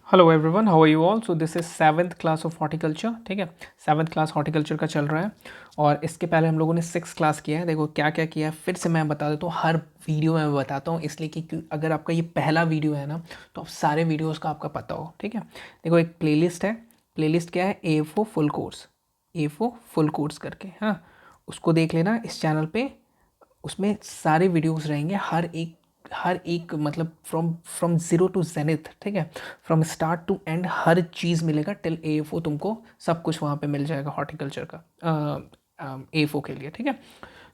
Hello everyone, how are you all. So this is seventh class of horticulture. ठीक है, seventh class horticulture का चल रहा है और इसके पहले हम लोगों ने सिक्स क्लास किया है। देखो क्या क्या किया है फिर से मैं बता देता हूँ, हर वीडियो में मैं बताता हूँ इसलिए कि अगर आपका ये पहला वीडियो है ना तो आप सारे वीडियोज़ का आपका पता हो। ठीक है, देखो एक प्लेलिस्ट है। प्लेलिस्ट क्या है? ए फो फुल कोर्स, ए फो फुल कोर्स करके, हाँ उसको देख लेना इस चैनल पे। उसमें सारे वीडियोस रहेंगे, हर एक मतलब from from zero to zenith. ठीक है, फ्रॉम स्टार्ट टू एंड हर चीज़ मिलेगा टिल एएफओ। तुमको सब कुछ वहाँ पे मिल जाएगा हॉर्टिकल्चर का एएफओ के लिए। ठीक है,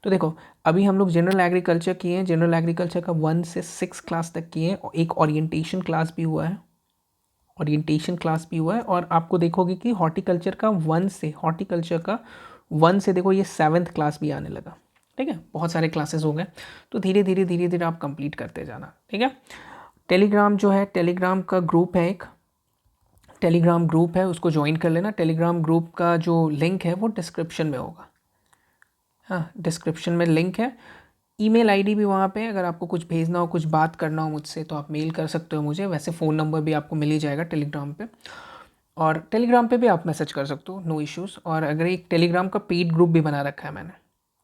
तो देखो अभी हम लोग जनरल एग्रीकल्चर किए हैं। जनरल एग्रीकल्चर का 1 से 6 क्लास तक किए हैं और एक ओरिएंटेशन क्लास भी हुआ है। ओरिएंटेशन क्लास भी हुआ है और आपको देखोगे कि हॉर्टिकल्चर का 1 से देखो ये सेवन्थ क्लास भी आने लगा। ठीक है, बहुत सारे क्लासेस हो गए, तो धीरे धीरे आप कंप्लीट करते जाना। ठीक है, टेलीग्राम जो है, टेलीग्राम का ग्रुप है, एक टेलीग्राम ग्रुप है, उसको ज्वाइन कर लेना। टेलीग्राम ग्रुप का जो लिंक है वो डिस्क्रिप्शन में होगा। हाँ, डिस्क्रिप्शन में लिंक है। ईमेल आईडी भी वहाँ पे है, अगर आपको कुछ भेजना हो, कुछ बात करना हो मुझसे तो आप मेल कर सकते हो मुझे। वैसे फ़ोन नंबर भी आपको मिल ही जाएगा टेलीग्राम पे, और टेलीग्राम पे भी आप मैसेज कर सकते हो, नो इश्यूज़। और अगर एक टेलीग्राम का पेड ग्रुप भी बना रखा है मैंने।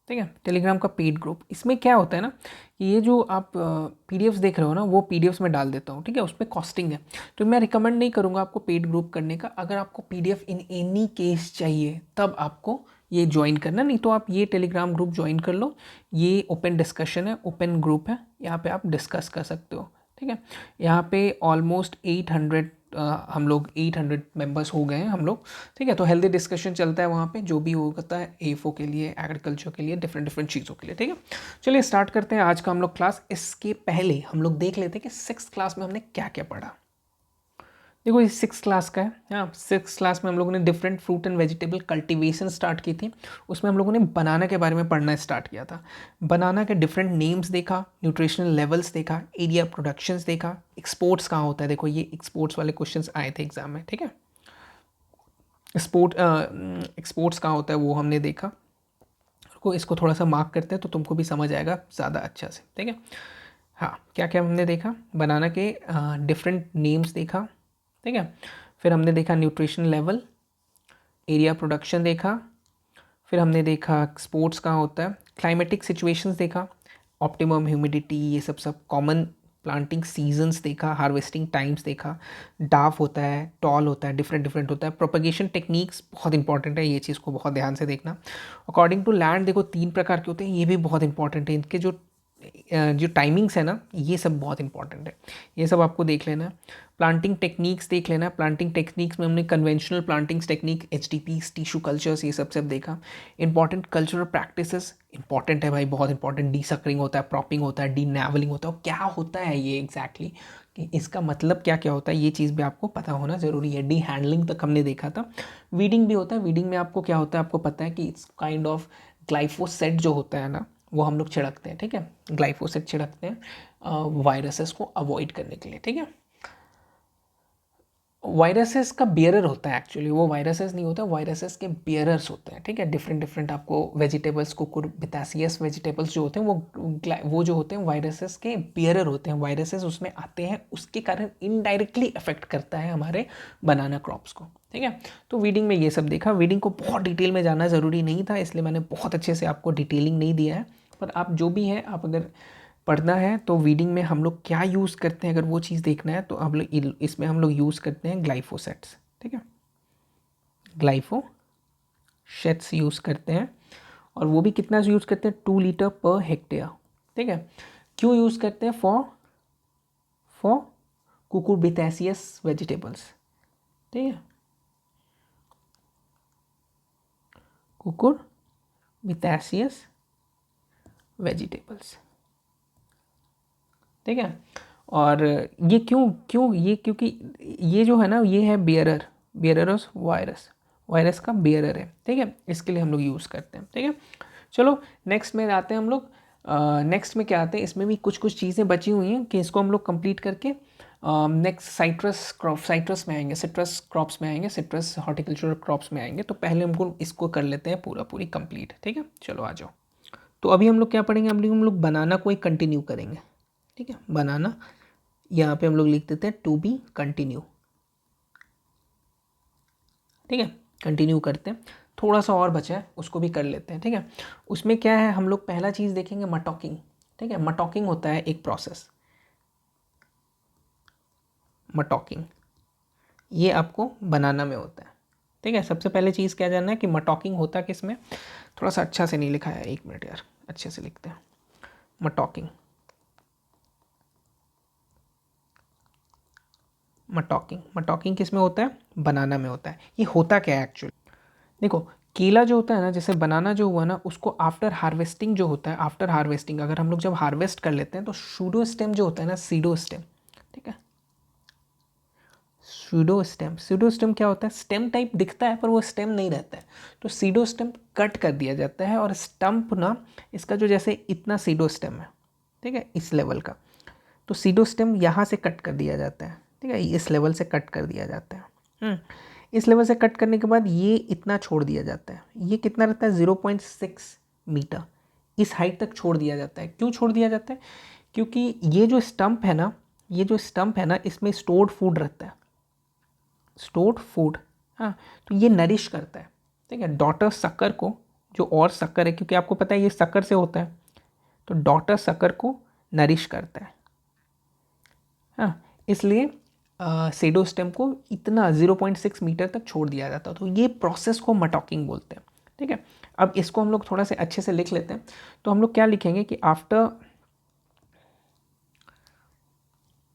ठीक है, टेलीग्राम का पेड ग्रुप, इसमें क्या होता है ना कि ये जो आप पीडीएफ्स देख रहे हो ना वो पीडीएफ्स में डाल देता हूँ। ठीक है, उस पर कॉस्टिंग है, तो मैं रिकमेंड नहीं करूँगा आपको पेड ग्रुप करने का। अगर आपको पीडीएफ इन एनी केस चाहिए तब आपको ये ज्वाइन करना, नहीं तो आप ये टेलीग्राम ग्रुप ज्वाइन कर लो। ये ओपन डिस्कशन है, ओपन ग्रुप है, यहाँ पे आप डिस्कस कर सकते हो। ठीक है, यहाँ पे ऑलमोस्ट 800 हम लोग 800 मेंबर्स हो गए हैं हम लोग। ठीक है, तो हेल्दी डिस्कशन चलता है वहाँ पे, जो भी होता है एफओ के लिए, एग्रीकल्चर के लिए, डिफरेंट डिफरेंट चीज़ों के लिए। ठीक है, चलिए स्टार्ट करते हैं आज का हम लोग क्लास। इसके पहले हम लोग देख लेते हैं कि सिक्स क्लास में हमने क्या क्या पढ़ा। देखो ये सिक्स क्लास का है। हाँ, सिक्स क्लास में हम लोगों ने different fruit and vegetable cultivation start की थी। उसमें हम लोगों ने बनाना के बारे में पढ़ना स्टार्ट किया था। बनाना के डिफरेंट नेम्स देखा, न्यूट्रिशनल लेवल्स देखा, एरिया प्रोडक्शंस देखा, एक्सपोर्ट्स कहाँ होता है। देखो ये एक्सपोर्ट्स वाले क्वेश्चंस आए थे एग्जाम में। ठीक है, एक्सपोर्ट्स कहाँ होता है वो हमने देखा। को इसको थोड़ा सा मार्क करते हैं तो तुमको भी समझ आएगा ज़्यादा अच्छा से। ठीक है, हाँ क्या क्या हमने देखा, बनाना के डिफरेंट नेम्स देखा। ठीक है, फिर हमने देखा न्यूट्रिशन लेवल, एरिया प्रोडक्शन देखा, फिर हमने देखा स्पोर्ट्स कहाँ होता है, क्लाइमेटिक सिचुएशंस देखा, ऑप्टिमम ह्यूमिडिटी, ये सब सब कॉमन प्लांटिंग सीजन्स देखा, हार्वेस्टिंग टाइम्स देखा, डाफ होता है, टॉल होता है, डिफरेंट डिफरेंट होता है, प्रोपगेशन टेक्निक्स बहुत इंपॉर्टेंट है, ये चीज़ को बहुत ध्यान से देखना। अकॉर्डिंग टू लैंड देखो 3 प्रकार के होते हैं, ये भी बहुत इंपॉर्टेंट है। इनके जो टाइमिंग्स है ना ये सब बहुत इंपॉर्टेंट है, ये सब आपको देख लेना है। प्लांटिंग टेक्निक्स देख लेना। प्लांटिंग टेक्निक्स में हमने कन्वेंशनल प्लांटिंग्स टेक्निक, एचटीपीस, टिश्यू कल्चर्स, ये सब सब देखा। इंपॉर्टेंट कल्चरल प्रैक्टिसेस इंपॉर्टेंट है भाई, बहुत इंपॉर्टेंट। डी सकरिंग होता है, प्रॉपिंग होता है, डी नेवलिंग होता है, और क्या होता है ये एग्जैक्टली कि इसका मतलब क्या क्या होता है, ये चीज़ भी आपको पता होना ज़रूरी है। डी हैंडलिंग तक हमने देखा था। वीडिंग भी होता है। वीडिंग में आपको क्या होता है, आपको पता है कि इट्स काइंड ऑफ ग्लाइफोसेट जो होता है ना वो हम लोग छिड़कते हैं। ठीक है, ग्लाइफोसेट छिड़कते हैं वायरसेस को अवॉइड करने के लिए। ठीक है, वायरसेस का बियरर होता है एक्चुअली, वो वायरसेस नहीं होता, वायरसेस के बियरर्स होते हैं। ठीक है, डिफरेंट डिफरेंट आपको वेजिटेबल्स, कुकुरबितासियस वेजिटेबल्स जो होते हैं वो जो होते हैं वायरसेस के बियरर होते हैं। वायरसेस उसमें आते हैं, उसके कारण इनडायरेक्टली अफेक्ट करता है हमारे बनाना क्रॉप्स को। ठीक है, तो वीडिंग में ये सब देखा। वीडिंग को बहुत डिटेल में जानना ज़रूरी नहीं था, इसलिए मैंने बहुत अच्छे से आपको डिटेलिंग नहीं दिया है। पर आप जो भी है, आप अगर पढ़ना है तो वीडिंग में हम लोग क्या यूज़ करते हैं, अगर वो चीज़ देखना है तो हम लोग इसमें हम लोग यूज़ करते हैं ग्लाइफोसेट्स। ठीक है, ग्लाइफोसेट्स यूज़ करते हैं, और वो भी कितना यूज़ करते हैं, 2 लीटर पर हेक्टेयर। ठीक है, क्यों यूज़ करते हैं, फॉर फॉर कुकुरबिटेसियस वेजिटेबल्स। ठीक है, कुकुरबिटेसियस वेजिटेबल्स। ठीक है, और ये क्यों क्यों ये, क्योंकि ये जो है ना ये है बियरर वायरस, वायरस का बियरर है। ठीक है, इसके लिए हम लोग यूज़ करते हैं। ठीक है, चलो नेक्स्ट में आते हैं हम लोग। नेक्स्ट में क्या आते हैं, इसमें भी कुछ कुछ चीज़ें बची हुई हैं कि इसको हम लोग कंप्लीट करके नेक्स्ट साइट्रस में आएंगे, सिट्रस क्रॉप्स में आएंगे, सिट्रस हॉर्टिकल्चरल क्रॉप्स में आएंगे। तो पहले हमको इसको कर लेते हैं पूरी कंप्लीट। ठीक है, चलो आ जाओ। तो अभी हम लोग क्या पढ़ेंगे, हम लोग बनाना को ही कंटिन्यू करेंगे। ठीक है, बनाना यहाँ पे हम लोग लिख देते हैं टू बी कंटिन्यू। ठीक है, कंटिन्यू करते हैं, थोड़ा सा और बचा है उसको भी कर लेते हैं। ठीक है, उसमें क्या है, हम लोग पहला चीज़ देखेंगे मटॉकिंग। ठीक है, मटॉकिंग होता है एक प्रोसेस, मटॉकिंग ये आपको बनाना में होता है। ठीक है, सबसे पहले चीज़ क्या जानना है कि मटॉकिंग होता किस में। थोड़ा सा अच्छा से नहीं लिखा है, एक मिनट यार, अच्छे से लिखते हैं। मटॉकिंग, मटॉकिंग, मटॉकिंग किस में होता है, बनाना में होता है। ये होता क्या है एक्चुअली, देखो केला जो होता है ना, जैसे बनाना जो हुआ ना, उसको आफ्टर हार्वेस्टिंग जो होता है, आफ्टर हार्वेस्टिंग अगर हम लोग जब हार्वेस्ट कर लेते हैं तो सूडो स्टेम जो होता है ना, सीडो स्टेम, ठीक है, सूडो स्टेम, सूडो स्टेम क्या होता है, स्टेम टाइप दिखता है पर वो स्टेम नहीं रहता है, तो सीडो स्टेम कट कर दिया जाता है और स्टम्प ना, इसका जो जैसे इतना सीडो स्टेम है, ठीक है, इस लेवल का, तो सीडो स्टेम यहाँ से कट कर दिया जाता है। ठीक है, इस लेवल से कट कर दिया जाता है। इस लेवल से कट करने के बाद ये इतना छोड़ दिया जाता है, ये कितना रहता है 0.6 मीटर, इस हाइट तक छोड़ दिया जाता है। क्यों छोड़ दिया जाता है, क्योंकि ये जो स्टंप है ना, ये जो स्टंप है ना, इसमें स्टोर्ड फूड रहता है, स्टोर्ड फूड। हाँ, तो ये नरिश करता है। ठीक है, डॉटर शक्कर को, जो और शक्कर है, क्योंकि आपको पता है ये शक्कर से होता है, तो डॉटर शक्कर को नरिश करता है। हाँ, इसलिए सेडो स्टेम को इतना 0.6 मीटर तक छोड़ दिया जाता है, तो ये प्रोसेस को मटॉकिंग बोलते हैं। ठीक है, अब इसको हम लोग थोड़ा से अच्छे से लिख लेते हैं। तो हम लोग क्या लिखेंगे कि आफ्टर,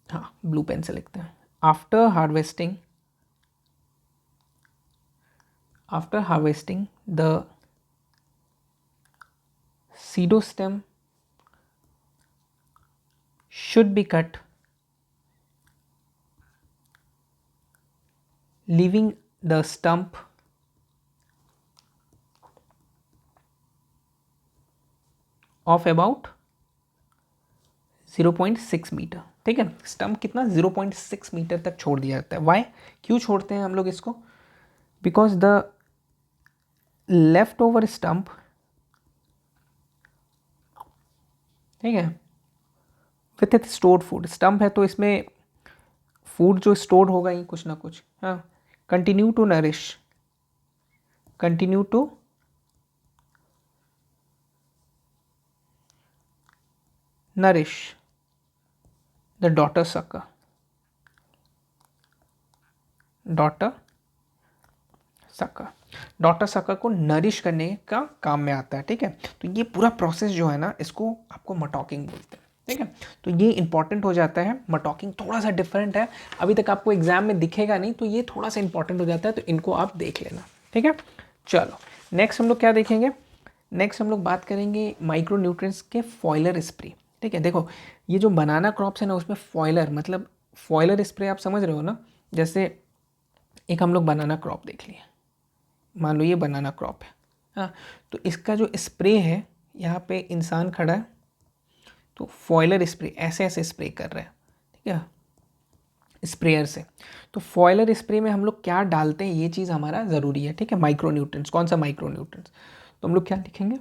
हाँ ब्लू पेन से लिखते हैं, after harvesting, after harvesting the pseudo stem should be cut, leaving the stump of about 0.6 metre. ठीक है, स्टम्प कितना 0.6 मीटर तक छोड़ दिया जाता है। वाई, क्यों छोड़ते हैं हम लोग इसको, because the left over stump, ठीक है, with it stored food, stump है तो इसमें फूड जो स्टोर्ड होगा ही कुछ ना कुछ। हाँ, continue to nourish, continue to nourish the daughter sucker, daughter sucker, daughter sucker को नरिश करने का काम में आता है। ठीक है, तो ये पूरा प्रोसेस जो है ना, इसको आपको मटॉकिंग बोलते हैं। ठीक है, तो ये इंपॉर्टेंट हो जाता है। मटॉकिंग थोड़ा सा डिफरेंट है, अभी तक आपको एग्जाम में दिखेगा नहीं, तो ये थोड़ा सा इंपॉर्टेंट हो जाता है, तो इनको आप देख लेना। ठीक है, चलो नेक्स्ट हम लोग क्या देखेंगे, नेक्स्ट हम लोग बात करेंगे माइक्रो न्यूट्रिएंट्स के फॉयलर स्प्रे। ठीक है, देखो ये जो बनाना क्रॉप्स है ना, उसमें फॉयलर मतलब फॉयलर स्प्रे आप समझ रहे हो ना, जैसे एक हम लोग बनाना क्रॉप देख लिए, मान लो ये बनाना क्रॉप है। हाँ, तो इसका जो स्प्रे है, यहाँ पे इंसान खड़ा है, तो फॉयलर स्प्रे ऐसे ऐसे स्प्रे कर रहा है। ठीक है, स्प्रेयर से। तो फॉयलर स्प्रे में हम लोग क्या डालते हैं, ये चीज़ हमारा ज़रूरी है। ठीक है, माइक्रो न्यूट्रिएंट्स, कौन सा माइक्रो न्यूट्रिएंट्स, तो हम लोग क्या लिखेंगे,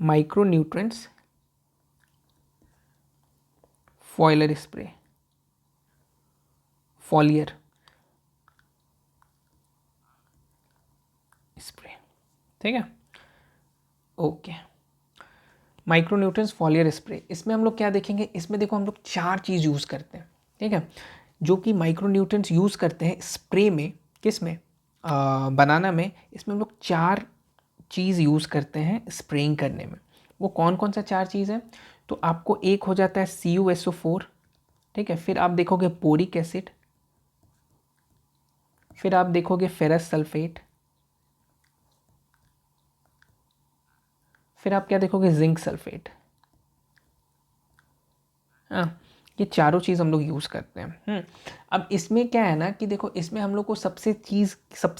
micro nutrients foliar spray, foliar spray. ठीक है, okay, micro nutrients foliar spray, इसमें हम लोग क्या देखेंगे, इसमें देखो हम लोग 4 चीज़ यूज़ करते हैं। ठीक है, जो कि माइक्रो न्यूट्रिएंट्स यूज़ करते हैं स्प्रे में, किस में, बनाना में, इसमें हम लोग 4 चीज़ यूज़ करते हैं स्प्रेइंग करने में। वो कौन कौन सा 4 चीज़ है, तो आपको एक हो जाता है CuSO4। ठीक है, फिर आप देखोगे बोरिक एसिड, फिर आप देखोगे फेरस सल्फेट, फिर आप क्या देखोगे, जिंक सल्फेट। हाँ, ये चारों चीज़ हम लोग यूज़ करते हैं। अब इसमें क्या है ना कि देखो, इसमें हम लोग को सबसे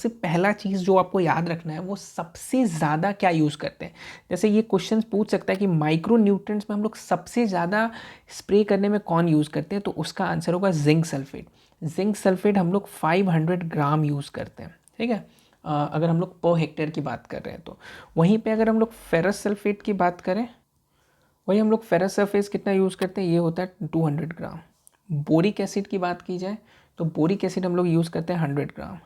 पहला चीज़ जो आपको याद रखना है, वो सबसे ज़्यादा क्या यूज़ करते हैं। जैसे ये क्वेश्चन पूछ सकता है कि माइक्रो न्यूट्रिएंट्स में हम लोग सबसे ज़्यादा स्प्रे करने में कौन यूज़ करते हैं, तो उसका आंसर होगा जिंक सल्फेट। जिंक सल्फेट हम लोग 500 ग्राम यूज़ करते हैं। ठीक है, अगर हम लोग पर हेक्टेयर की बात कर रहे हैं तो। वहीं पे अगर हम लोग फेरस सल्फेट की बात करें, वही हम लोग फेरस सरफेस कितना यूज़ करते हैं, ये होता है 200 ग्राम। बोरिक एसिड की बात की जाए तो बोरिक एसिड हम लोग यूज़ करते हैं 100 ग्राम,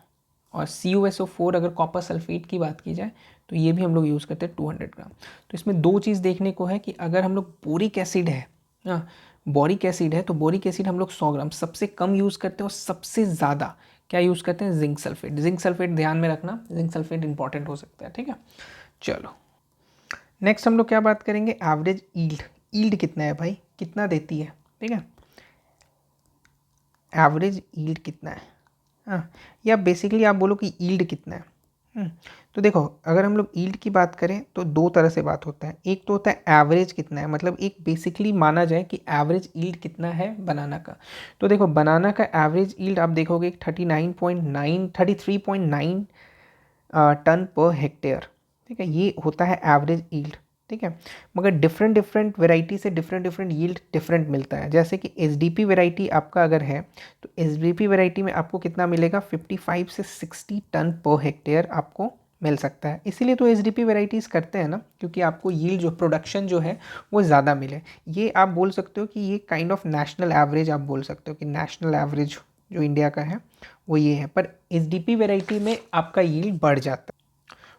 और CuSO4 अगर कॉपर सल्फेट की बात की जाए तो ये भी हम लोग यूज़ करते हैं 200 ग्राम। तो इसमें दो चीज़ देखने को है कि अगर हम लोग बोरिक एसिड है, हाँ बोरिक एसिड है, तो बोरिक एसिड हम लोग 100 ग्राम सबसे कम यूज़ करते हैं, और सबसे ज़्यादा क्या यूज़ करते हैं, जिंक सल्फेट। जिंक सल्फेट ध्यान में रखना, जिंक सल्फेट इंपॉर्टेंट हो सकता है, ठीक है। चलो नेक्स्ट हम लोग क्या बात करेंगे, एवरेज ईल्ड। ईल्ड कितना है भाई, कितना देती है, ठीक है, एवरेज ईल्ड कितना है, हाँ, या बेसिकली आप बोलो कि ईल्ड कितना है। तो देखो अगर हम लोग ईल्ड की बात करें तो दो तरह से बात होता है। एक तो होता है एवरेज कितना है, मतलब एक बेसिकली माना जाए कि एवरेज ईल्ड कितना है बनाना का। तो देखो बनाना का एवरेज ईल्ड आप देखोगे 33.9 टन पर हेक्टेयर, ठीक है, ये होता है एवरेज ईल्ड, ठीक है। मगर डिफरेंट डिफरेंट वेराइटी से डिफरेंट डिफरेंट यील्ड डिफरेंट मिलता है। जैसे कि SDP वेराइटी आपका अगर है तो SDP वेराइटी में आपको कितना मिलेगा, 55 से 60 टन पर हेक्टेयर आपको मिल सकता है। इसीलिए तो SDP वेराइटीज़ करते हैं ना, क्योंकि आपको यील्ड जो प्रोडक्शन जो है वो ज़्यादा मिले। ये आप बोल सकते हो कि ये काइंड ऑफ नेशनल एवरेज, आप बोल सकते हो कि नेशनल एवरेज जो इंडिया का है वो ये है। पर SDP वेराइटी में आपका यील्ड बढ़ जाता है।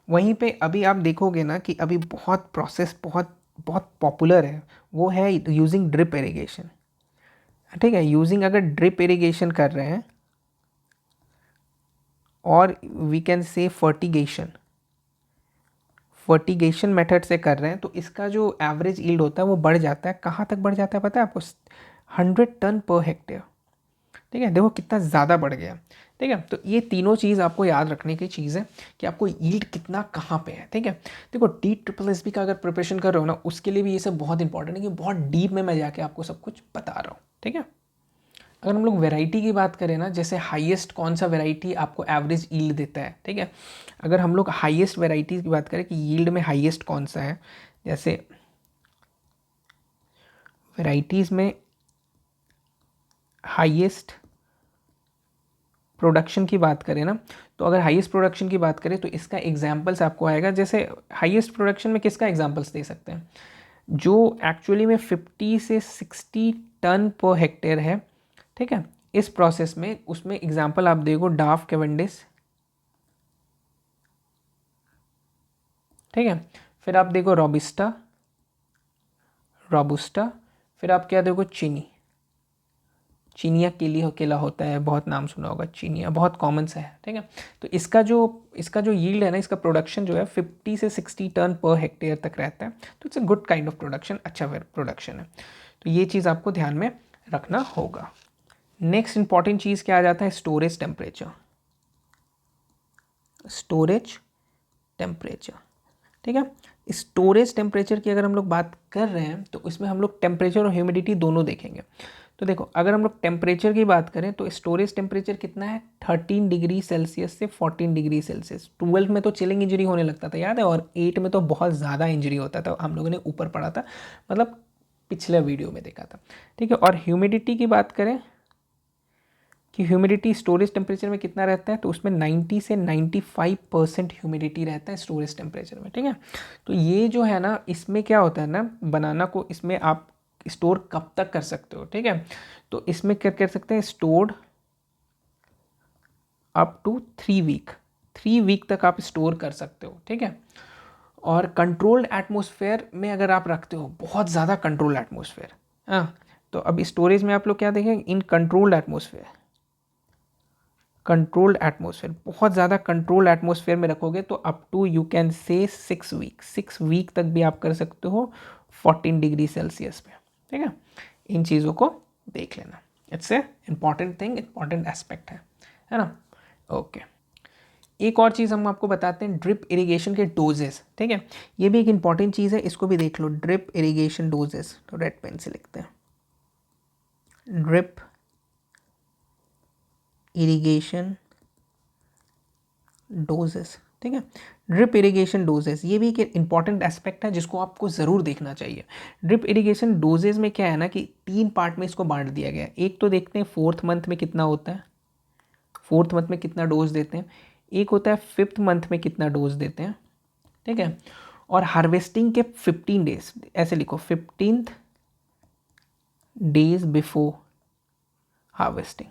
वहीं पे अभी आप देखोगे ना कि अभी बहुत प्रोसेस बहुत बहुत पॉपुलर है, वो है यूजिंग ड्रिप इरिगेशन, ठीक है। यूजिंग अगर ड्रिप इरिगेशन कर रहे हैं और वी कैन से फर्टिगेशन मेथड से कर रहे हैं, तो इसका जो एवरेज यील्ड होता है वो बढ़ जाता है। कहाँ तक बढ़ जाता है पता है आपको, 100 टन पर हेक्टेयर, ठीक है। देखो कितना ज़्यादा बढ़ गया, ठीक है। तो ये तीनों चीज़ आपको याद रखने की चीज़ है कि आपको यील्ड कितना कहाँ पे है, ठीक है। देखो DSSB का अगर प्रिपरेशन कर रहे हो ना, उसके लिए भी ये सब बहुत इंपॉर्टेंट है कि बहुत डीप में मैं जाके आपको सब कुछ बता रहा हूँ, ठीक है। अगर हम लोग वैरायटी की बात करें ना, जैसे हाईएस्ट कौन सा वैरायटी आपको एवरेज यील्ड देता है, ठीक है। अगर हम लोग हाईएस्ट वैरायटी की बात करें कि यील्ड में हाईएस्ट कौन सा है, जैसे वैरायटीज़ में हाईएस्ट प्रोडक्शन की बात करें ना, तो अगर हाईएस्ट प्रोडक्शन की बात करें तो इसका एग्जांपल्स आपको आएगा। जैसे हाईएस्ट प्रोडक्शन में किसका एग्जांपल्स दे सकते हैं, जो एक्चुअली में 50 से 60 टन पर हेक्टेयर है, ठीक है। इस प्रोसेस में उसमें एग्जांपल आप देखो डाफ कैवेंडिश, ठीक है। फिर आप देखो रोबुस्टा, फिर आप क्या देखो चीनिया केला होता है, बहुत नाम सुना होगा, चीनिया बहुत कॉमन सा है, ठीक है। तो इसका जो यील्ड है ना, इसका प्रोडक्शन जो है 50 से 60 टन पर हेक्टेयर तक रहता है। तो it's a good kind of production, अच्छा प्रोडक्शन है। तो ये चीज़ आपको ध्यान में रखना होगा। नेक्स्ट इंपॉर्टेंट चीज़ क्या आ जाता है, स्टोरेज टेम्परेचर, ठीक है। स्टोरेज टेम्परेचर की अगर हम लोग बात कर रहे हैं तो इसमें हम लोग टेम्परेचर और ह्यूमिडिटी दोनों देखेंगे। तो देखो अगर हम लोग टेम्परेचर की बात करें तो स्टोरेज टेम्परेचर कितना है, 13 डिग्री सेल्सियस से 14 डिग्री सेल्सियस। 12 में तो चिलिंग इंजरी होने लगता था याद है, और 8 में तो बहुत ज़्यादा इंजरी होता था, हम लोगों ने ऊपर पढ़ा था, मतलब पिछले वीडियो में देखा था, ठीक है। और ह्यूमिडिटी की बात करें कि ह्यूमिडिटी स्टोरेज टेम्परेचर में कितना रहता है, तो उसमें 90 से 95% ह्यूमिडिटी रहता है स्टोरेज टेम्परेचर में, ठीक है। तो ये जो है ना, इसमें क्या होता है ना, बनाना को इसमें आप स्टोर कब तक कर सकते हो, ठीक है। तो इसमें क्या कर सकते हैं, स्टोर्ड अप टू 3 वीक तक आप स्टोर कर सकते हो, ठीक है। और कंट्रोल्ड एटमॉस्फेयर में अगर आप रखते हो, बहुत ज़्यादा कंट्रोल्ड एटमॉस्फेयर, हाँ, तो अब स्टोरेज में आप लोग क्या देखेंगे, इन कंट्रोल्ड एटमॉस्फेयर, बहुत ज़्यादा कंट्रोल्ड एटमॉस्फेयर में रखोगे तो up to you can say 6 week तक भी आप कर सकते हो 14 डिग्री सेल्सियस पे, ठीक है। इन चीज़ों को देख लेना, it's a important thing, important aspect है ना। ओके, एक और चीज़ हम आपको बताते हैं, ड्रिप इरिगेशन के डोजेस, ठीक है। ये भी एक इंपॉर्टेंट चीज़ है, इसको भी देख लो, ड्रिप इरिगेशन डोजेस, तो रेड पेन से लिखते हैं, ड्रिप इरिगेशन डोजेस, ठीक है। ड्रिप इरिगेशन डोजेस ये भी एक इंपॉर्टेंट एस्पेक्ट है जिसको आपको ज़रूर देखना चाहिए। ड्रिप इरिगेशन डोजेस में क्या है ना कि 3 पार्ट में इसको बांट दिया गया है। एक तो देखते हैं 4th मंथ में कितना होता है, 4th मंथ में कितना डोज देते हैं, एक होता है 5th मंथ में कितना डोज देते हैं, ठीक है। और हार्वेस्टिंग के 15 डेज, ऐसे लिखो 15th डेज बिफोर हार्वेस्टिंग,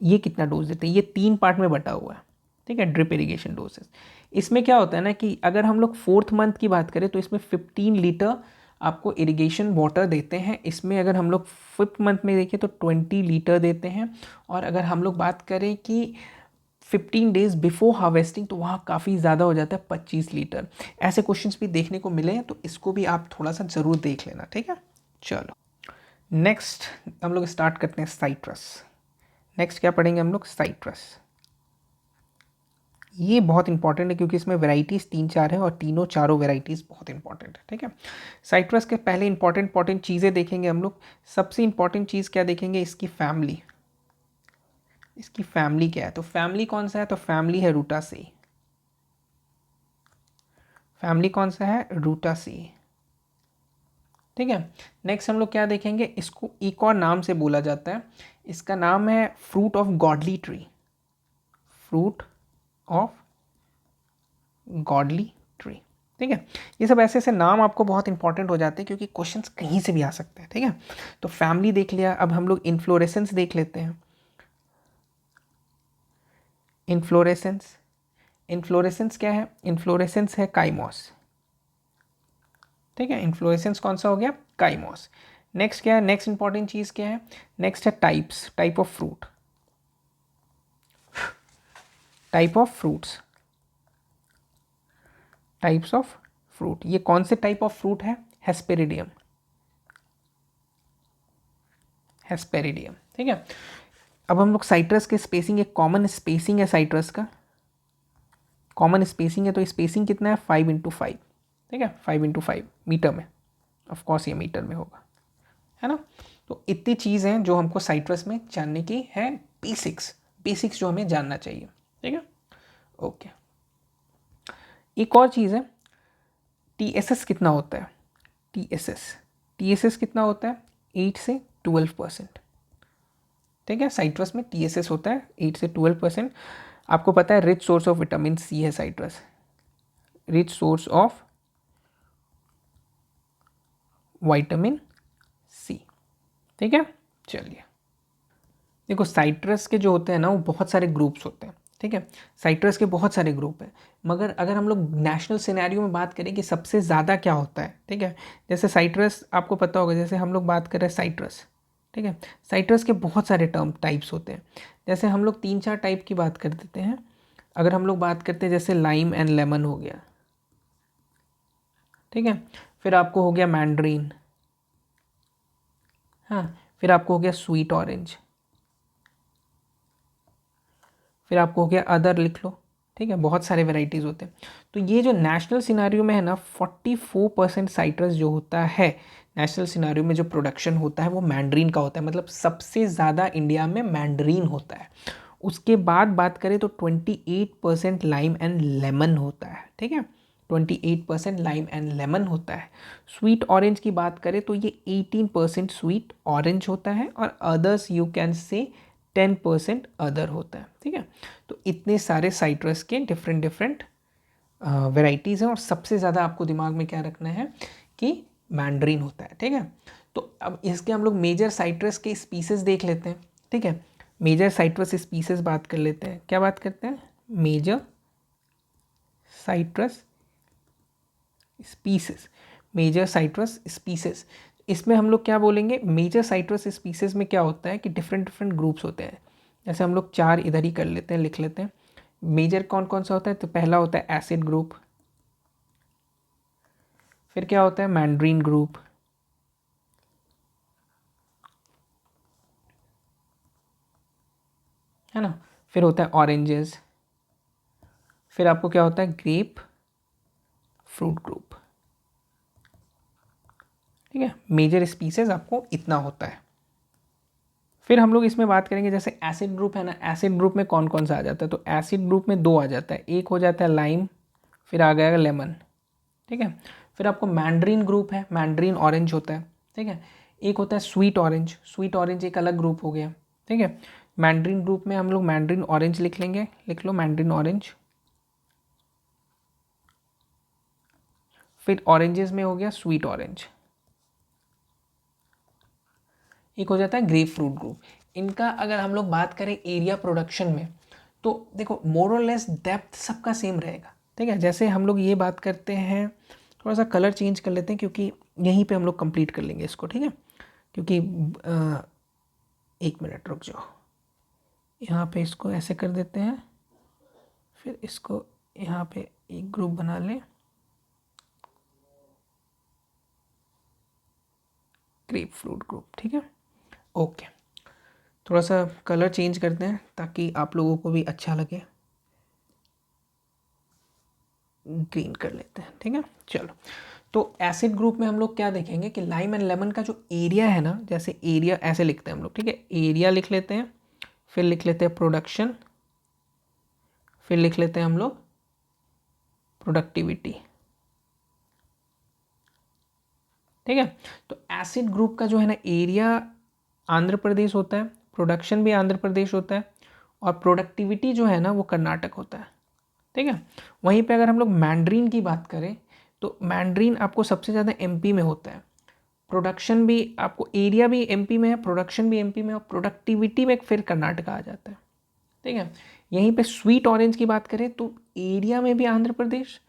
ये कितना डोज देते हैं, ये 3 पार्ट में बटा हुआ है, ठीक है, ड्रिप इरिगेशन डोजेस। इसमें क्या होता है ना कि अगर हम लोग 4th मंथ की बात करें तो इसमें 15 लीटर आपको इरिगेशन वाटर देते हैं। इसमें अगर हम लोग 5th मंथ में देखें तो 20 लीटर देते हैं। और अगर हम लोग बात करें कि 15 डेज बिफोर हार्वेस्टिंग तो वहाँ काफ़ी ज़्यादा हो जाता है, 25 लीटर। ऐसे क्वेश्चंस भी देखने को मिले हैं, तो इसको भी आप थोड़ा सा ज़रूर देख लेना, ठीक है। चलो नेक्स्ट हम लोग स्टार्ट करते हैं साइट्रस। नेक्स्ट क्या पढ़ेंगे हम लोग, साइट्रस। ये बहुत इंपॉर्टेंट है क्योंकि इसमें वैरायटीज़ 3-4 है और तीनों चारों वैरायटीज़ बहुत इंपॉर्टेंट है, ठीक है। साइट्रस के पहले इंपॉर्टेंट चीज़ें देखेंगे हम लोग। सबसे इंपॉर्टेंट चीज़ क्या देखेंगे, इसकी फैमिली। इसकी फैमिली क्या है, तो फैमिली कौन सा है, तो फैमिली है रूटासी। फैमिली कौन सा है, रूटासी, ठीक है। नेक्स्ट हम लोग क्या देखेंगे, इसको एक और नाम से बोला जाता है, इसका नाम है fruit of godly tree. Fruit of godly tree, ठीक है। ये सब ऐसे ऐसे नाम आपको बहुत इंपॉर्टेंट हो जाते हैं क्योंकि क्वेश्चंस कहीं से भी आ सकते हैं, ठीक है। तो फैमिली देख लिया, अब हम लोग इन्फ्लोरेसेंस देख लेते हैं। इन्फ्लोरेसेंस, इन्फ्लोरेसेंस क्या है, इन्फ्लोरेसेंस है काइमोस, ठीक है। इन्फ्लोरेसेंस कौन सा हो गया, काइमोस। नेक्स्ट क्या है, नेक्स्ट इंपॉर्टेंट चीज़ क्या है, नेक्स्ट है types, type of fruit, type of fruits, types of fruit. ये कौन से टाइप ऑफ फ्रूट है, हेस्पेरिडियम, हेस्पेरिडियम, ठीक है। अब हम लोग साइट्रस के स्पेसिंग, एक कॉमन स्पेसिंग है साइट्रस का, कॉमन स्पेसिंग है, तो स्पेसिंग कितना है 5x5, ठीक है, 5x5 मीटर में, ऑफ कोर्स ये मीटर में होगा, है ना। तो इतनी चीज़ हैं जो हमको साइट्रस में जानने की है, बेसिक्स, बेसिक्स जो हमें जानना चाहिए, ठीक है। ओके, एक और चीज़ है, TSS कितना होता है, TSS, TSS कितना होता है, 8 से 12%, ठीक है। साइट्रस में TSS होता है 8 से 12%। आपको पता है rich source of vitamin C है citrus, rich source of vitamin C, ठीक है। चलिए देखो, साइट्रस के जो होते हैं ना वो बहुत सारे ग्रुप्स होते हैं, ठीक है। साइट्रस के बहुत सारे ग्रुप हैं, मगर अगर हम लोग नेशनल सिनेरियो में बात करें कि सबसे ज़्यादा क्या होता है, ठीक है, जैसे साइट्रस आपको पता होगा, जैसे हम लोग बात कर रहे हैं साइट्रस, ठीक है। साइट्रस के बहुत सारे टाइप्स होते हैं, जैसे हम लोग 3-4 टाइप की बात कर देते हैं। अगर हम लोग बात करते हैं जैसे लाइम एंड लेमन हो गया, ठीक है। फिर आपको हो गया मैंड्रीन, हाँ। फिर आपको हो गया स्वीट ऑरेंज, फिर आपको हो गया अदर, लिख लो, ठीक है। बहुत सारे वेराइटीज़ होते हैं। तो ये जो नेशनल सिनारियो में है ना, 44% साइट्रस जो होता है नेशनल सिनारियो में, जो प्रोडक्शन होता है वो मैंड्रीन का होता है, मतलब सबसे ज़्यादा इंडिया में मैंड्रीन होता है। उसके बाद बात करें तो 28% लाइम एंड लेमन होता है, ठीक है। 28% लाइम एंड लेमन होता है। स्वीट ऑरेंज की बात करें तो ये 18% स्वीट ऑरेंज होता है, और others you can say 10% other होता है, ठीक है। तो इतने सारे साइट्रस के डिफरेंट डिफरेंट वेराइटीज़ हैं, और सबसे ज़्यादा आपको दिमाग में क्या रखना है कि मैंड्रीन होता है, ठीक है। तो अब इसके हम लोग मेजर साइट्रस के स्पीसीज देख लेते हैं, ठीक है। मेजर साइट्रस स्पीसीज बात कर लेते हैं, क्या बात करते हैं, major citrus species, major citrus species. इसमें हम लोग क्या बोलेंगे, मेजर साइट्रस स्पीसीज में क्या होता है कि डिफरेंट डिफरेंट ग्रुप्स होते हैं। जैसे हम लोग 4 इधर ही कर लेते हैं, लिख लेते हैं। मेजर कौन कौन सा होता है, तो पहला होता है एसिड ग्रुप, फिर क्या होता है मैंड्रीन ग्रुप, है ना। फिर होता है ऑरेंजेस, फिर आपको क्या होता है ग्रेप फ्रूट ग्रुप, ठीक है। मेजर स्पीसीज आपको इतना होता है। फिर हम लोग इसमें बात करेंगे, जैसे एसिड ग्रुप है ना, एसिड ग्रुप में कौन कौन सा आ जाता है, तो एसिड ग्रुप में 2 आ जाता है, एक हो जाता है लाइम, फिर आ गया लेमन, ठीक है। फिर आपको मैंड्रीन ग्रुप है, मैंड्रीन ऑरेंज होता है, ठीक है। एक होता है स्वीट ऑरेंज, स्वीट ऑरेंज एक अलग ग्रुप हो गया, ठीक है। मैंड्रीन ग्रुप में हम लोग मैंड्रीन ऑरेंज लिख लेंगे, लिख लो मैंड्रीन ऑरेंज। फिर ऑरेंजेस में हो गया स्वीट ऑरेंज, एक हो जाता है ग्रेप फ्रूट ग्रुप। इनका अगर हम लोग बात करें एरिया प्रोडक्शन में, तो देखो मोर और लेस डेप्थ सबका सेम रहेगा, ठीक है। जैसे हम लोग ये बात करते हैं, थोड़ा सा कलर चेंज कर लेते हैं क्योंकि यहीं पे हम लोग कंप्लीट कर लेंगे इसको, ठीक है। क्योंकि एक मिनट रुक जाओ, यहाँ पे इसको ऐसे कर देते हैं, फिर इसको यहाँ पे एक ग्रुप बना लें, ग्रेप फ्रूट ग्रुप, ठीक है। ओके, थोड़ा सा कलर चेंज करते हैं ताकि आप लोगों को भी अच्छा लगे। ग्रीन कर लेते हैं, ठीक है। चलो, तो एसिड ग्रुप में हम लोग क्या देखेंगे कि लाइम एंड लेमन का जो एरिया है ना, जैसे एरिया ऐसे लिखते हैं हम लोग, ठीक है। एरिया लिख लेते हैं, फिर लिख लेते हैं प्रोडक्शन, फिर लिख लेते हैं हम लोग प्रोडक्टिविटी, ठीक है। तो एसिड ग्रुप का जो है ना एरिया आंध्र प्रदेश होता है, प्रोडक्शन भी आंध्र प्रदेश होता है, और प्रोडक्टिविटी जो है ना वो कर्नाटक होता है, ठीक है। वहीं पे अगर हम लोग मैंड्रीन की बात करें तो मैंड्रीन आपको सबसे ज़्यादा एमपी में होता है, प्रोडक्शन भी आपको, एरिया भी एमपी में है, प्रोडक्शन भी एमपी में, और प्रोडक्टिविटी में फिर कर्नाटका आ जाता है, ठीक है। यहीं पे स्वीट ऑरेंज की बात करें तो एरिया में भी आंध्र प्रदेश,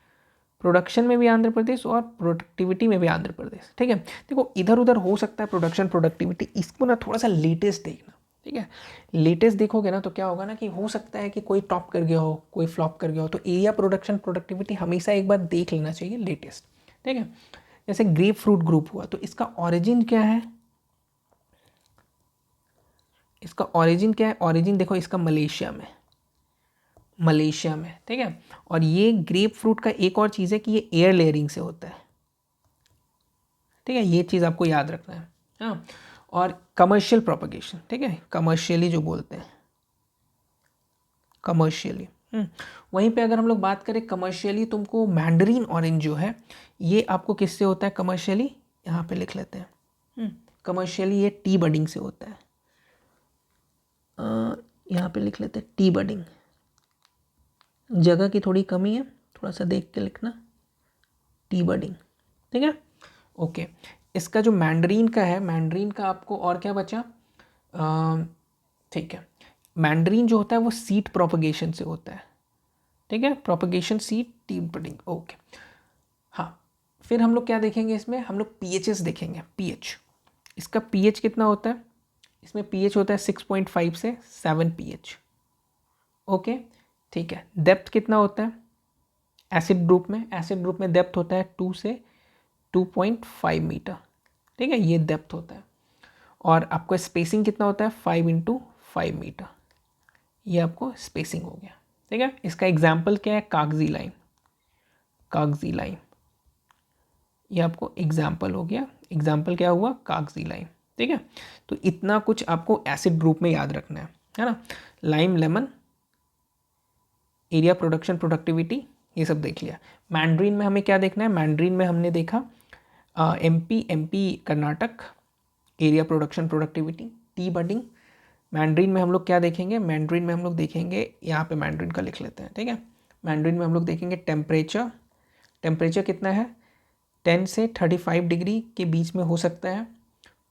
प्रोडक्शन में भी आंध्र प्रदेश, और प्रोडक्टिविटी में भी आंध्र प्रदेश, ठीक है। देखो इधर उधर हो सकता है प्रोडक्शन प्रोडक्टिविटी, इसको ना थोड़ा सा लेटेस्ट देखना, ठीक है। लेटेस्ट देखोगे ना तो क्या होगा ना कि हो सकता है कि कोई टॉप कर गया हो, कोई फ्लॉप कर गया हो, तो एरिया प्रोडक्शन प्रोडक्टिविटी हमेशा एक बार देख लेना चाहिए लेटेस्ट, ठीक है। जैसे ग्रेप फ्रूट ग्रुप हुआ तो इसका ऑरिजिन क्या है, इसका ऑरिजिन क्या है, ऑरिजिन देखो इसका मलेशिया में, मलेशिया में, ठीक है। और ये ग्रेप फ्रूट का एक और चीज़ है कि ये एयर लेयरिंग से होता है, ठीक है। ये चीज़ आपको याद रखना है, हाँ। और कमर्शियल प्रोपगेशन, ठीक है, कमर्शियली जो बोलते हैं, कमर्शियली। वहीं पे अगर हम लोग बात करें कमर्शियली, तुमको मैंडरीन ऑरेंज जो है ये आपको किससे होता है कमर्शियली, यहाँ पे लिख लेते हैं, कमर्शियली ये टी बडिंग से होता है, यहाँ पे लिख लेते हैं टी बडिंग, जगह की थोड़ी कमी है, थोड़ा सा देख के लिखना, टी बडिंग, ठीक है। ओके, इसका जो मैंडरीन का है, मैंडरीन का आपको और क्या बचा, ठीक है, मैंडरीन जो होता है वो सीड प्रोपगेशन से होता है, ठीक है, propagation seed T budding, okay. हाँ, फिर हम लोग क्या देखेंगे इसमें, हम लोग पीएचएस देखेंगे, पीएच, इसका पीएच कितना होता है, इसमें पीएच होता है 6.5 से 7 पीएच, ओके, ठीक है। डेप्थ कितना होता है एसिड ग्रुप में, एसिड ग्रुप में डेप्थ होता है 2 से 2.5 मीटर, ठीक है, ये डेप्थ होता है। और आपको स्पेसिंग कितना होता है 5 × 5 मीटर, ये आपको स्पेसिंग हो गया, ठीक है। इसका एग्जाम्पल क्या है, कागजी लाइम, कागजी लाइम, ये आपको एग्जाम्पल हो गया, एग्जाम्पल क्या हुआ, कागजी लाइम, ठीक है। तो इतना कुछ आपको एसिड ग्रुप में याद रखना है ना। Lime, lemon, area, production, productivity, ये सब देख लिया। मैंड्रीन में हमें क्या देखना है, मैंड्रीन में हमने देखा MP Karnataka, area, production, productivity, T budding. Mandarin में हम लोग क्या देखेंगे, मैंड्रीन में हम लोग देखेंगे, यहाँ पे मैंड्रीन का लिख लेते हैं, ठीक है। मैंड्रीन में हम लोग देखेंगे टेम्परेचर, टेम्परेचर कितना है 10 से 35 डिग्री के बीच में हो सकता है।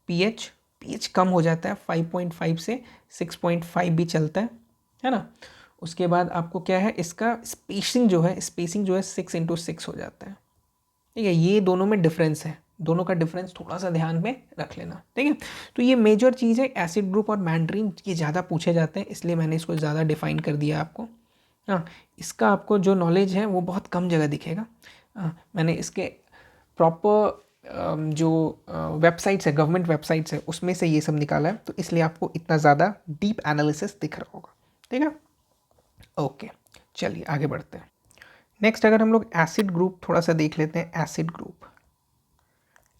पीएच, पीएच कम हो जाता है, 5.5 से 6.5 भी चलता है ना। उसके बाद आपको क्या है, इसका स्पेसिंग जो है, स्पेसिंग जो है 6 × 6 हो जाता है, ठीक है। ये दोनों में डिफरेंस है, दोनों का डिफरेंस थोड़ा सा ध्यान में रख लेना, ठीक है। तो ये मेजर चीज़ है, एसिड ग्रुप और मैंड्रीन ये ज़्यादा पूछे जाते हैं, इसलिए मैंने इसको ज़्यादा डिफाइन कर दिया आपको, हाँ। इसका आपको जो नॉलेज है वो बहुत कम जगह दिखेगा, मैंने इसके प्रॉपर जो वेबसाइट्स है, गवर्नमेंट वेबसाइट्स है, उसमें से ये सब निकाला है, तो इसलिए आपको इतना ज़्यादा डीप एनालिसिस दिख रहा होगा, ठीक है। ओके, चलिए आगे बढ़ते हैं। नेक्स्ट अगर हम लोग एसिड ग्रुप थोड़ा सा देख लेते हैं, एसिड ग्रुप,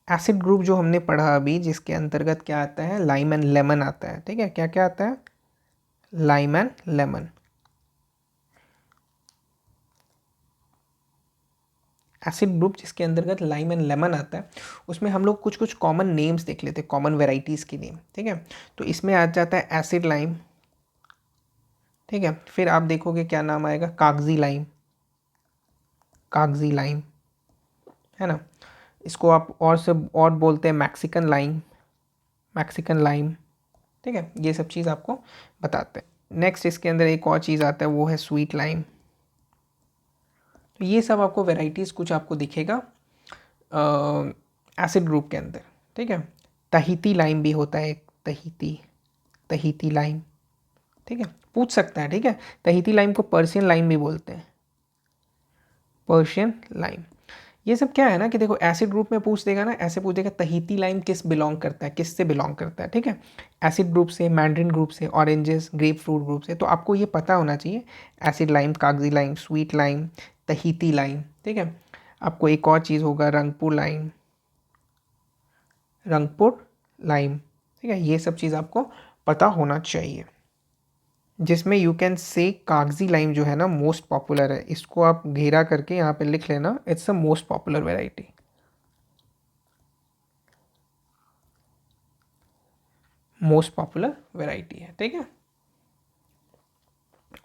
एसिड ग्रुप जो हमने पढ़ा अभी, जिसके अंतर्गत क्या आता है, लाइम एंड लेमन आता है, ठीक है। क्या क्या आता है, lime and lemon. Acid group जिसके अंतर्गत लाइम एंड लेमन आता है, उसमें हम लोग कुछ कुछ कॉमन नेम्स देख लेते हैं, कॉमन वेराइटीज़ की नेम, ठीक है। तो इसमें आ जाता है एसिड लाइम, ठीक है। फिर आप देखोगे क्या नाम आएगा, कागजी लाइम, कागजी लाइम, है ना। इसको आप और से और बोलते हैं मैक्सिकन लाइम, मैक्सिकन लाइम, ठीक है, ये सब चीज़ आपको बताते हैं। नेक्स्ट इसके अंदर एक और चीज़ आता है, वो है स्वीट लाइम। तो ये सब आपको वेराइटीज़ कुछ आपको दिखेगा एसिड ग्रुप के अंदर। ठीक है, तहीती लाइम भी होता है, तहीती लाइम। ठीक है, पूछ सकता है। ठीक है, तहीती लाइम को पर्शियन लाइम भी बोलते हैं, पर्शियन लाइम। ये सब क्या है ना कि देखो एसिड ग्रुप में पूछ देगा ना, ऐसे पूछ देगा तहीती लाइम किस बिलोंग करता है, किस से बिलोंग करता है। ठीक है, एसिड ग्रुप से, मैंड्रिन ग्रुप से, ऑरेंजेस, ग्रेप फ्रूट ग्रुप से। तो आपको ये पता होना चाहिए, एसिड लाइम, कागजी लाइम, स्वीट लाइम, तहीती लाइम। ठीक है, आपको एक और चीज़ होगा रंगपुर लाइम, रंगपुर लाइम। ठीक है, ये सब चीज़ आपको पता होना चाहिए, जिसमें यू कैन से कागजी लाइम जो है ना मोस्ट पॉपुलर है। इसको आप घेरा करके यहाँ पे लिख लेना, it's a most popular variety, most popular variety है। ठीक है,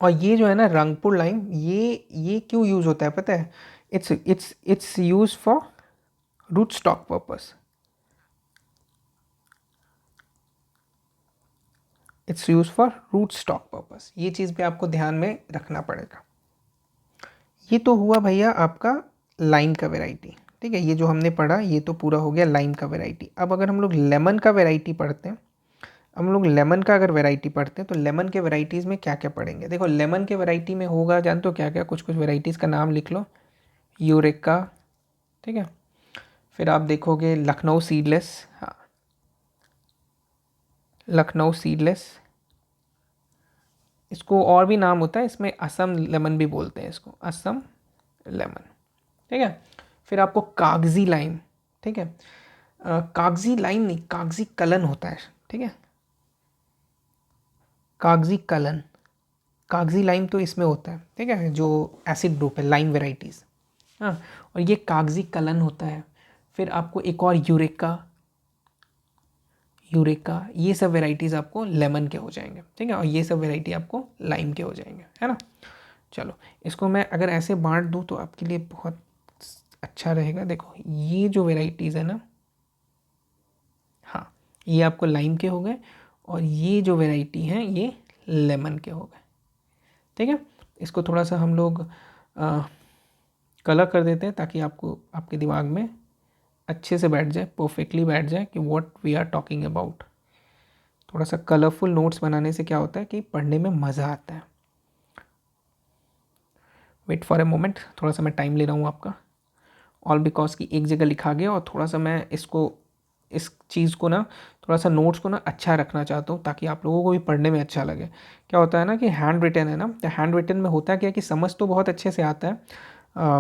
और ये जो है ना रंगपुर लाइम, ये क्यों यूज़ होता है पता है? It's use for rootstock purpose, it's use for rootstock purpose. ये चीज़ भी आपको ध्यान में रखना पड़ेगा। ये तो हुआ भैया आपका लाइम का वेराइटी। ठीक है, ये जो हमने पढ़ा ये तो पूरा हो गया लाइम का वेराइटी। अब अगर हम लोग लेमन का वेराइटी पढ़ते हैं, हम लोग लेमन का अगर वैरायटी पढ़ते हैं तो लेमन के वैरायटीज़ में क्या क्या पढ़ेंगे? देखो लेमन के वैरायटी में होगा, जानते हो क्या क्या? कुछ कुछ वैरायटीज़ का नाम लिख लो। यूरेका, ठीक है, फिर आप देखोगे लखनऊ सीडलेस, हाँ लखनऊ सीडलेस, इसको और भी नाम होता है, इसमें असम लेमन भी बोलते हैं इसको, असम लेमन। ठीक है, फिर आपको कागजी लाइम। ठीक है, कागजी लाइम नहीं, कागजी कलन होता है। ठीक है, कागजी कलन, कागजी लाइम तो इसमें होता है। ठीक है, जो एसिड ग्रुप है, लाइम वेराइटीज़। हाँ, और ये कागजी कलन होता है। फिर आपको एक और यूरेका, यूरेका, ये सब वेराइटीज़ आपको लेमन के हो जाएंगे। ठीक है, और ये सब वेराइटी आपको लाइम के हो जाएंगे, है ना। चलो, इसको मैं अगर ऐसे बांट दूँ तो आपके लिए बहुत अच्छा रहेगा। देखो ये जो वेराइटीज़ है ना, हाँ ये आपको लाइम के हो गए, और ये जो वेराइटी हैं ये लेमन के हो गए। ठीक है, इसको थोड़ा सा हम लोग कलर कर देते हैं ताकि आपको आपके दिमाग में अच्छे से बैठ जाए, परफेक्टली बैठ जाए कि what we are talking about. थोड़ा सा कलरफुल नोट्स बनाने से क्या होता है कि पढ़ने में मज़ा आता है। वेट फॉर ए मोमेंट, थोड़ा सा मैं टाइम ले रहा हूँ आपका, ऑल बिकॉज की एक जगह लिखा गया, और थोड़ा सा मैं इसको, इस चीज़ को ना, थोड़ा सा नोट्स को ना अच्छा रखना चाहता हूँ ताकि आप लोगों को भी पढ़ने में अच्छा लगे। क्या होता है ना कि हैंड रिटन है ना, तो हैंड रिटन में होता क्या है कि समझ तो बहुत अच्छे से आता है,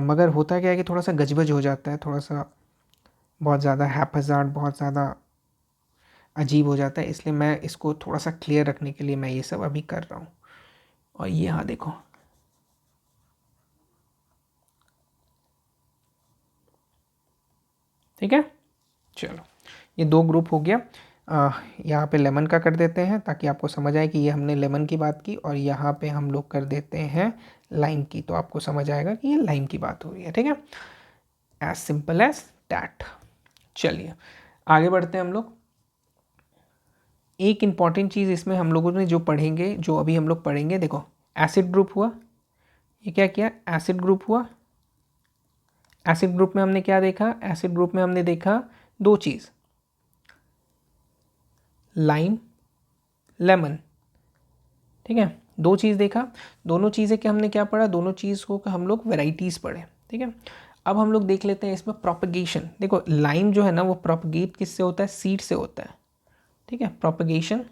मगर होता क्या है कि थोड़ा सा गजबज हो जाता है, थोड़ा सा बहुत ज़्यादा हैपहज़ार्ड, बहुत ज़्यादा अजीब हो जाता है। इसलिए मैं इसको थोड़ा सा क्लियर रखने के लिए मैं ये सब अभी कर रहा हूँ। और ये हाँ देखो, ठीक है, चलो ये दो ग्रुप हो गया। यहाँ पे लेमन का कर देते हैं ताकि आपको समझ आए कि ये हमने लेमन की बात की, और यहाँ पे हम लोग कर देते हैं लाइम की, तो आपको समझ आएगा कि ये लाइम की बात हो रही है। ठीक है, एज सिंपल एज दैट। चलिए आगे बढ़ते हैं हम लोग। एक इम्पॉर्टेंट चीज़ इसमें हम लोगों ने जो पढ़ेंगे, जो अभी हम लोग पढ़ेंगे, देखो एसिड ग्रुप हुआ, ये क्या किया, एसिड ग्रुप हुआ। एसिड ग्रुप में हमने क्या देखा? एसिड ग्रुप में हमने देखा दो चीज़, लाइम, लेमन। ठीक है, दो चीज़ देखा, दोनों चीज़ें के हमने क्या पढ़ा, दोनों चीज़ को हम लोग वेराइटीज़ पढ़े। ठीक है, अब हम लोग देख लेते हैं इसमें प्रोपगेशन। देखो लाइम जो है ना वो प्रोपगेट किससे होता है? सीड से होता है। ठीक है, प्रोपगेशन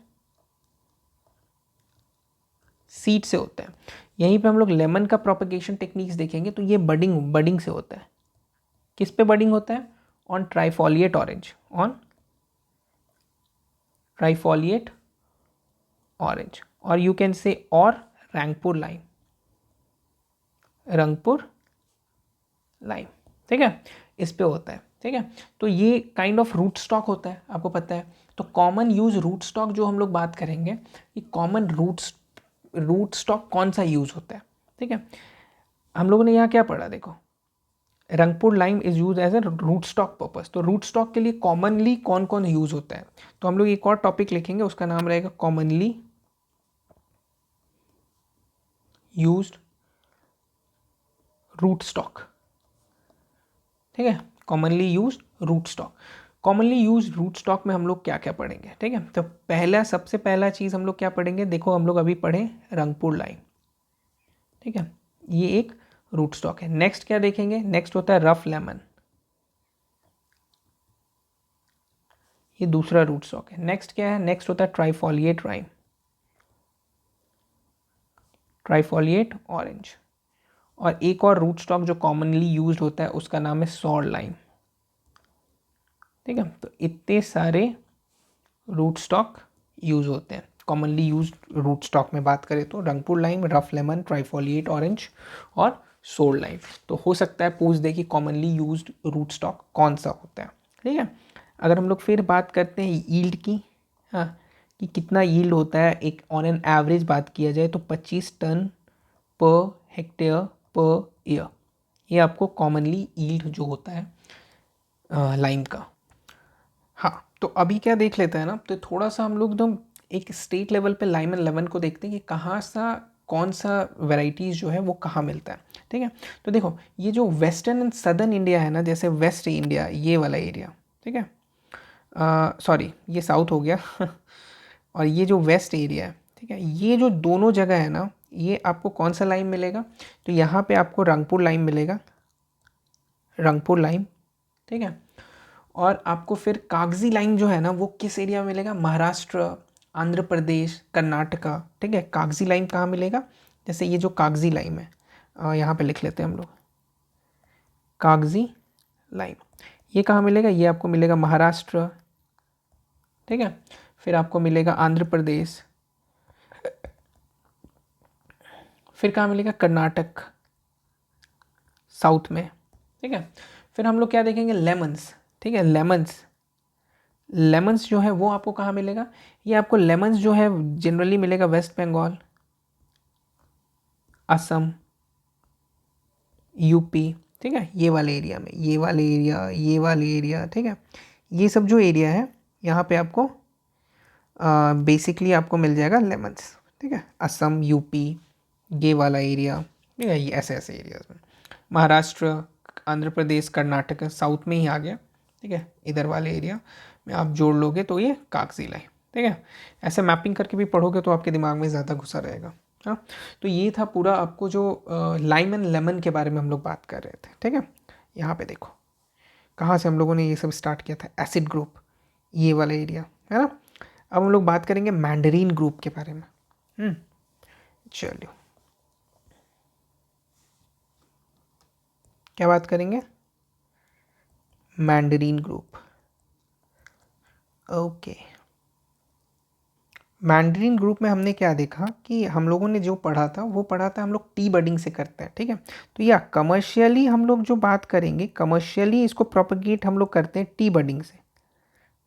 सीड से होता है। यहीं पे हम लोग लेमन का प्रोपगेशन टेक्निक्स देखेंगे तो ये बडिंग से होता है। किस पे बडिंग होता है? On trifoliate orange, on trifoliate orange, और यू कैन से और रंगपुर लाइम, रंगपुर लाइम। ठीक है, इस पे होता है। ठीक है, तो ये काइंड ऑफ रूट स्टॉक होता है, आपको पता है। तो कॉमन यूज रूट स्टॉक जो हम लोग बात करेंगे, ये कॉमन रूट स्टॉक कौन सा यूज होता है? ठीक है, हम लोगों ने यहाँ क्या पढ़ा, देखो Rangpur lime is use as a rootstock purpose. तो रूट स्टॉक के लिए कॉमनली कौन कौन यूज होता है, तो हम लोग एक और टॉपिक लिखेंगे, उसका नाम रहेगा कॉमनली यूज्ड रूट स्टॉक। ठीक है, commonly used rootstock. Commonly used rootstock में हम लोग क्या क्या पढ़ेंगे, ठीक है। तो सबसे पहला चीज़ हम लोग क्या पढ़ेंगे, देखो हम लोग अभी पढ़े रंगपुर लाइम, ठीक है, ये एक रूट स्टॉक है। नेक्स्ट क्या देखेंगे, नेक्स्ट होता है रफ लेमन, ये दूसरा रूट स्टॉक है। नेक्स्ट क्या है, नेक्स्ट होता है ट्राइफॉलिएट राइम, ट्राइफॉलिएट ऑरेंज। और एक और रूट स्टॉक जो कॉमनली यूज्ड होता है उसका नाम है सॉर लाइम। ठीक है, तो इतने सारे रूट स्टॉक यूज होते हैं। कॉमनली यूज्ड रूट स्टॉक में बात करें तो Rangpur lime, rough lemon, trifoliate orange और सोर लाइम। तो हो सकता है पूछ दे कि कॉमनली यूज्ड रूट स्टॉक कौन सा होता है। ठीक है, अगर हम लोग फिर बात करते हैं यील्ड की, हाँ, कि कितना यील्ड होता है, एक ऑन एन एवरेज बात किया जाए तो 25 ton per hectare per year, ये आपको कॉमनली यील्ड जो होता है लाइम का। हाँ, तो अभी क्या देख लेते हैं ना, तो थोड़ा सा हम लोग एकदम एक स्टेट लेवल पे लाइम एंड लेमन को देखते हैं कि कहाँ सा कौन सा वेराइटीज़ जो है वो कहाँ मिलता है। ठीक है, तो देखो ये जो वेस्टर्न एंड सदर्न इंडिया है ना, जैसे वेस्ट इंडिया ये वाला एरिया, ठीक है, सॉरी ये साउथ हो गया और ये जो वेस्ट एरिया है, ठीक है, ये जो दोनों जगह है ना, ये आपको कौन सा लाइम मिलेगा, तो यहाँ पे आपको रंगपुर लाइम मिलेगा, रंगपुर लाइम। ठीक है, और आपको फिर कागजी लाइम जो है ना वो किस एरिया में मिलेगा, महाराष्ट्र, आंध्र प्रदेश, कर्नाटका। ठीक है, कागजी लाइम कहाँ मिलेगा, जैसे ये जो कागजी लाइम है, यहाँ पे लिख लेते हैं हम लोग, कागजी लाइम ये कहाँ मिलेगा, ये आपको मिलेगा महाराष्ट्र। ठीक है, फिर आपको मिलेगा आंध्र प्रदेश, फिर कहाँ मिलेगा, कर्नाटक साउथ में। ठीक है, फिर हम लोग क्या देखेंगे, लेमन्स। ठीक है, लेमन्स, लेमन्स जो है वो आपको कहाँ मिलेगा, ये आपको लेमन्स जो है जनरली मिलेगा वेस्ट बंगाल, असम, यूपी। ठीक है, ये वाले एरिया में, ये वाले एरिया, ये वाले एरिया। ठीक है, ये सब जो एरिया है यहाँ पे आपको बेसिकली आपको मिल जाएगा लेमन्स। ठीक है, असम, यूपी, ये वाला एरिया, ठीक है, ये ऐसे ऐसे एरियाज में, महाराष्ट्र, आंध्र प्रदेश, कर्नाटक साउथ में ही आ गया। ठीक है, इधर वाले एरिया में आप जोड़ लोगे तो ये कागजी लाइन। ठीक है, ऐसे मैपिंग करके भी पढ़ोगे तो आपके दिमाग में ज़्यादा घुसा रहेगा। हाँ, तो ये था पूरा आपको जो लाइम एंड लेमन के बारे में हम लोग बात कर रहे थे। ठीक है, यहाँ पे देखो कहाँ से हम लोगों ने ये सब स्टार्ट किया था, एसिड ग्रुप, ये वाला एरिया है ना। अब हम लोग बात करेंगे मैंडरीन ग्रुप के बारे में। चलिए क्या बात करेंगे, Mandarin group. Okay, Mandarin group में हमने क्या देखा कि हम लोगों ने जो पढ़ा था वो पढ़ा था हम लोग टी बडिंग से करते हैं। ठीक है, तो या कमर्शियली हम लोग जो बात करेंगे, कमर्शियली इसको प्रोपगेट हम लोग करते हैं टी बडिंग से।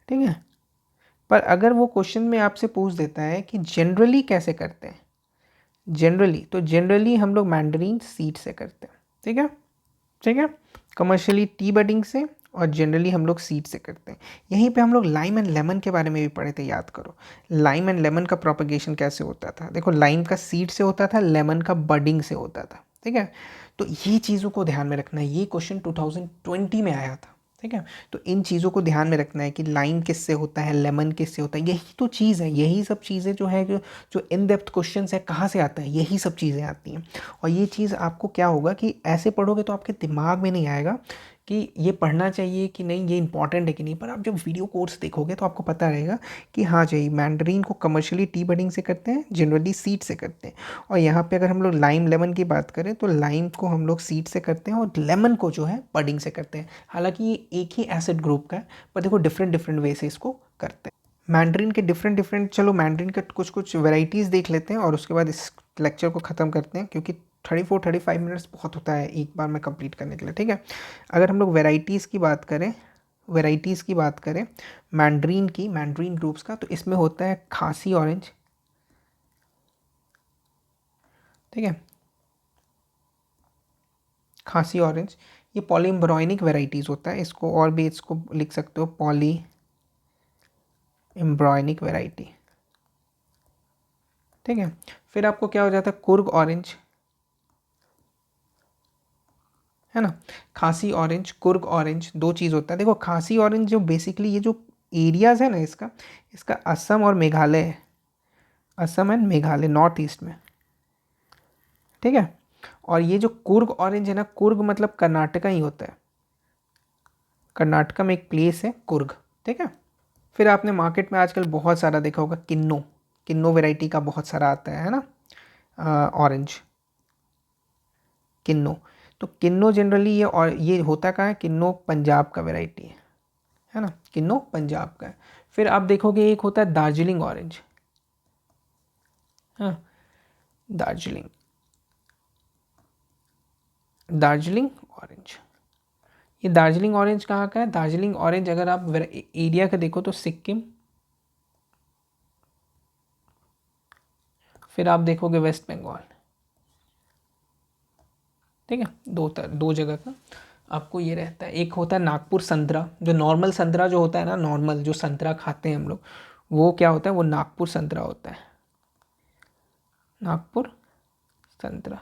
ठीक है, पर अगर वो क्वेश्चन में आपसे पूछ देता है कि जनरली कैसे करते हैं, जनरली, तो जनरली हम लोग मैंडरीन सीड से करते हैं। ठीक है, ठीक है, कमर्शियली टी बडिंग से और जनरली हम लोग सीड से करते हैं। यहीं पे हम लोग लाइम एंड लेमन के बारे में भी पढ़े थे, याद करो लाइम एंड लेमन का प्रोपगेशन कैसे होता था। देखो लाइम का सीड से होता था, लेमन का बडिंग से होता था। ठीक है, तो ये चीज़ों को ध्यान में रखना है, ये क्वेश्चन 2020 में आया था। ठीक है, तो इन चीज़ों को ध्यान में रखना है कि लाइम किससे होता है, लेमन किससे होता है, यही तो चीज़ है, यही सब चीज़ें जो है जो इन डेप्थ क्वेश्चन है कहाँ से आता है, यही सब चीज़ें आती हैं। और ये चीज़ आपको क्या होगा कि ऐसे पढ़ोगे तो आपके दिमाग में नहीं आएगा कि ये पढ़ना चाहिए कि नहीं, ये इंपॉर्टेंट है कि नहीं, पर आप जब वीडियो कोर्स देखोगे तो आपको पता रहेगा कि हाँ चाहिए मैंडरीन को कमर्शियली टी बडिंग से करते हैं, जनरली सीड से करते हैं। और यहाँ पे अगर हम लोग लाइम लेमन की बात करें तो लाइम को हम लोग सीड से करते हैं और लेमन को जो है बडिंग से करते हैं। हालांकि ये एक ही एसिड ग्रुप का है, पर देखो डिफरेंट डिफरेंट वे से इसको करते हैं। मैंडरीन के डिफरेंट डिफरेंट, चलो मैंडरीन के कुछ कुछ वेराइटीज़ देख लेते हैं और उसके बाद इस लेक्चर को ख़त्म करते हैं, क्योंकि 34-35 मिनट्स बहुत होता है एक बार में कंप्लीट करने के लिए। ठीक है, अगर हम लोग वेराइटीज़ की बात करें, वेराइटीज़ की बात करें मैंडरीन की, मैंडरीन ग्रुप्स का, तो इसमें होता है खासी ऑरेंज। ठीक है, खासी ऑरेंज, ये पॉलीएम्ब्रॉयनिक वेराइटीज़ होता है, इसको और भी इसको लिख सकते हो पॉली एम्ब्रॉयनिक वेराइटी, ठीक है। फिर आपको क्या हो जाता है, कुर्ग ऑरेंज, है ना, खासी ऑरेंज, कुर्ग ऑरेंज, दो चीज़ होता है। देखो खासी ऑरेंज जो बेसिकली ये जो एरियाज़ है ना इसका, इसका असम और मेघालय है, Assam and Meghalaya north east में, ठीक है। और ये जो कुर्ग ऑरेंज है ना, कुर्ग मतलब कर्नाटका ही होता है, कर्नाटका में एक प्लेस है कुर्ग, ठीक है। फिर आपने मार्केट में आजकल बहुत सारा देखा होगा, किन्नो, किन्नो वैरायटी का बहुत सारा आता है ना, ऑरेंज किन्नो। तो किन्नो जनरली ये, और ये होता कहाँ है, किन्नो पंजाब का वैरायटी है ना, किन्नो पंजाब का है। फिर आप देखोगे एक होता है दार्जिलिंग ऑरेंज, हाँ, दार्जिलिंग, दार्जिलिंग ऑरेंज। ये दार्जिलिंग ऑरेंज कहाँ का है, दार्जिलिंग ऑरेंज अगर आप एरिया का देखो तो सिक्किम, फिर आप देखोगे वेस्ट बंगाल, ठीक है। दो जगह का आपको ये रहता है। एक होता है नागपुर संतरा, जो नॉर्मल संतरा जो होता है ना, नॉर्मल जो संतरा खाते हैं हम लोग, वो क्या होता है, वो नागपुर संतरा होता है, नागपुर संतरा,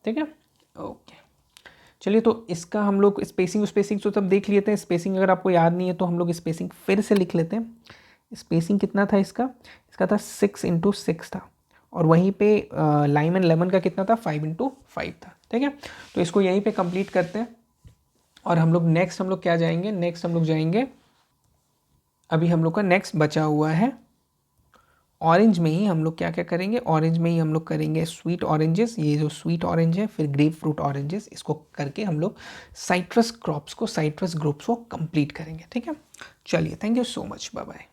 ठीक है। ओके, चलिए तो इसका हम लोग स्पेसिंग तो सब देख लेते हैं। स्पेसिंग अगर आपको याद नहीं है तो हम लोग स्पेसिंग फिर से लिख लेते हैं। स्पेसिंग कितना था इसका, इसका था 6x6 था, और वहीं पे लाइम एंड लेमन का कितना था, 5x5 था, ठीक है। तो इसको यहीं पे कंप्लीट करते हैं, और हम लोग नेक्स्ट हम लोग क्या जाएंगे, नेक्स्ट हम लोग जाएंगे, अभी हम लोग का नेक्स्ट बचा हुआ है ऑरेंज में ही हम लोग क्या क्या करेंगे, ऑरेंज में ही हम लोग करेंगे स्वीट ऑरेंजेस, ये जो स्वीट ऑरेंज है, फिर ग्रेप फ्रूट ऑरेंजेस, इसको करके हम लोग साइट्रस क्रॉप्स को, साइट्रस ग्रुप्स को कंप्लीट करेंगे, ठीक है। चलिए, thank you so much, bye bye.